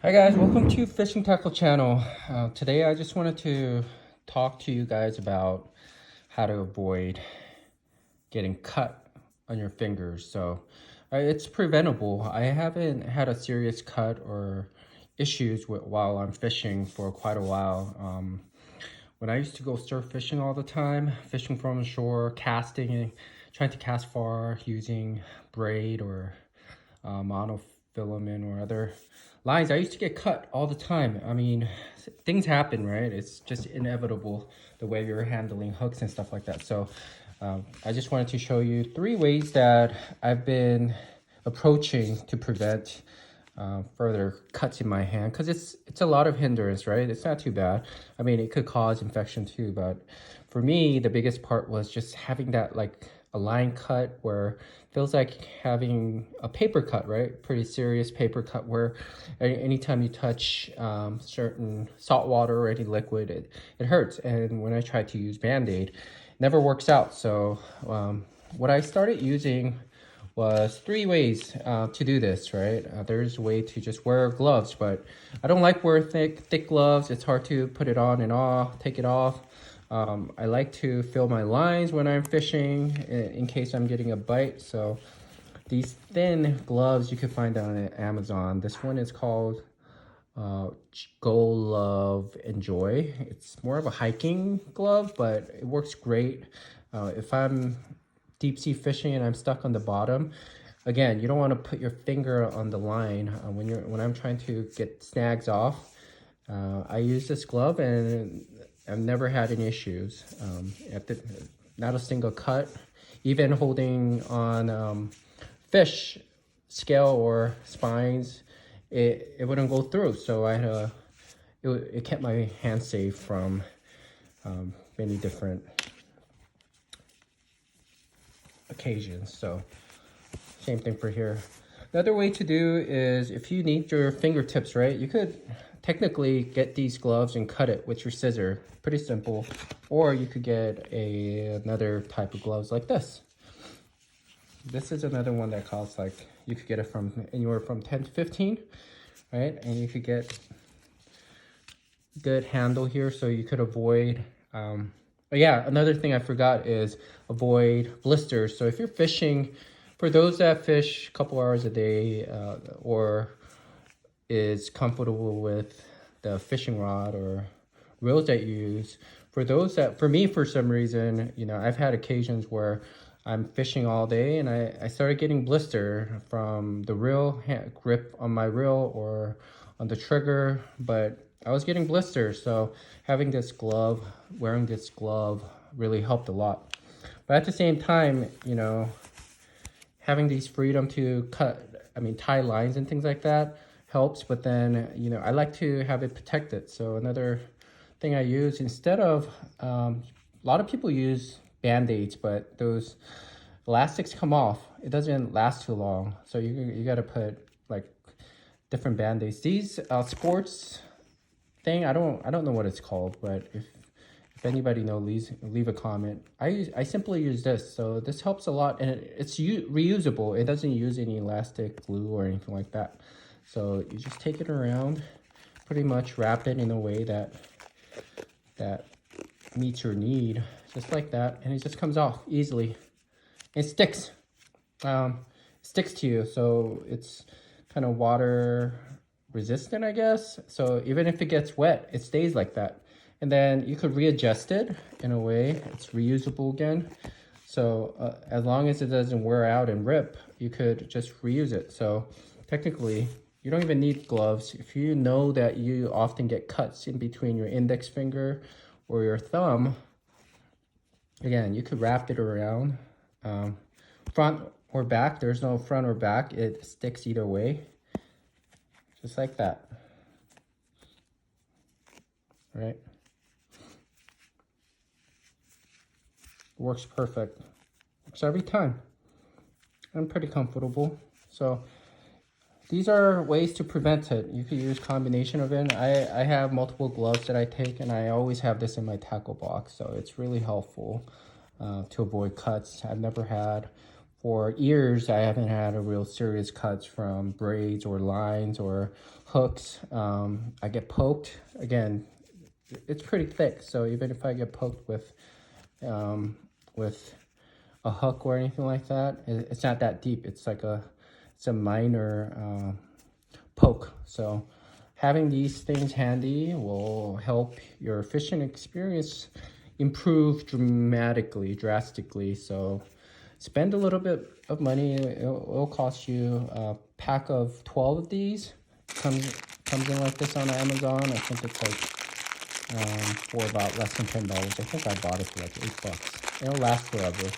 Hi guys, welcome to Fishing Tackle channel. Today I just wanted to talk to you guys about how to avoid getting cut on your fingers. It's preventable. I haven't had a serious cut or issues while I'm fishing for quite a while. When I used to go surf fishing all the time, fishing from the shore, casting, trying to cast far using braid or monofilament or other lines, I used to get cut all the time. I mean, things happen, right? It's just inevitable the way you're handling hooks and stuff like that. I just wanted to show you 3 ways that I've been approaching to prevent further cuts in my hand, because it's a lot of hindrance, right? It's not too bad. I mean, it could cause infection too, but for me the biggest part was just having that, like, a line cut where it feels like having a paper cut, right? Pretty serious paper cut where anytime you touch certain salt water or any liquid, it hurts. And when I try to use Band-Aid, it never works out. What I started using was 3 ways to do this, right? There's a way to just wear gloves, but I don't like wearing thick gloves. It's hard to put it on and off, take it off. I like to fill my lines when I'm fishing in case I'm getting a bite. So these thin gloves you can find on Amazon. This one is called Go Love Enjoy. It's more of a hiking glove, but it works great. If I'm deep sea fishing and I'm stuck on the bottom, again, you don't want to put your finger on the line when I'm trying to get snags off. I use this glove and I've never had any issues. Not a single cut. Even holding on fish scale or spines, it wouldn't go through. So I had it kept my hand safe from many different occasions. So same thing for here. Another way to do is, if you need your fingertips, right, you could technically get these gloves and cut it with your scissor. Pretty simple. Or you could get another type of gloves like this. This is another one that costs, like, you could get it from anywhere from 10 to 15, right? And you could get good handle here, so you could avoid but yeah, another thing I forgot is avoid blisters. So if you're fishing, for those that fish a couple hours a day or is comfortable with the fishing rod or reels that you use, for those that, for me, for some reason, you know, I've had occasions where I'm fishing all day and I started getting blister from the reel grip on my reel or on the trigger, but I was getting blisters. So having this glove, wearing this glove really helped a lot. But at the same time, you know, having these freedom to tie lines and things like that helps. But then, you know, I like to have it protected. So another thing I use, instead of, a lot of people use Band-Aids, but those elastics come off. It doesn't last too long. So you got to put, like, different Band-Aids. These sports thing, I don't know what it's called, but if anybody knows, leave a comment. I simply use this, so this helps a lot, and it's reusable. It doesn't use any elastic glue or anything like that. So you just take it around, pretty much wrap it in a way that meets your need, just like that, and it just comes off easily. It sticks. Sticks to you, so it's kind of water resistant, I guess. So even if it gets wet, it stays like that. And then you could readjust it in a way. It's reusable again. So as long as it doesn't wear out and rip, you could just reuse it. So technically, you don't even need gloves. If you know that you often get cuts in between your index finger or your thumb, again, you could wrap it around. Front or back, there's no front or back. It sticks either way. Just like that. Right? Works perfect. Works every time. I'm pretty comfortable. So these are ways to prevent it. You could use combination of it. I have multiple gloves that I take, and I always have this in my tackle box. So it's really helpful to avoid cuts. I've never had for years, I haven't had a real serious cuts from braids or lines or hooks. I get poked. Again, it's pretty thick, so even if I get poked with a hook or anything like that, it's not that deep. It's like it's a minor poke. So having these things handy will help your fishing experience improve drastically. So spend a little bit of money. It'll cost you a pack of 12 of these. Comes in like this on Amazon. I think it's like for about less than $10. I think I bought it for like $8. It'll last forever.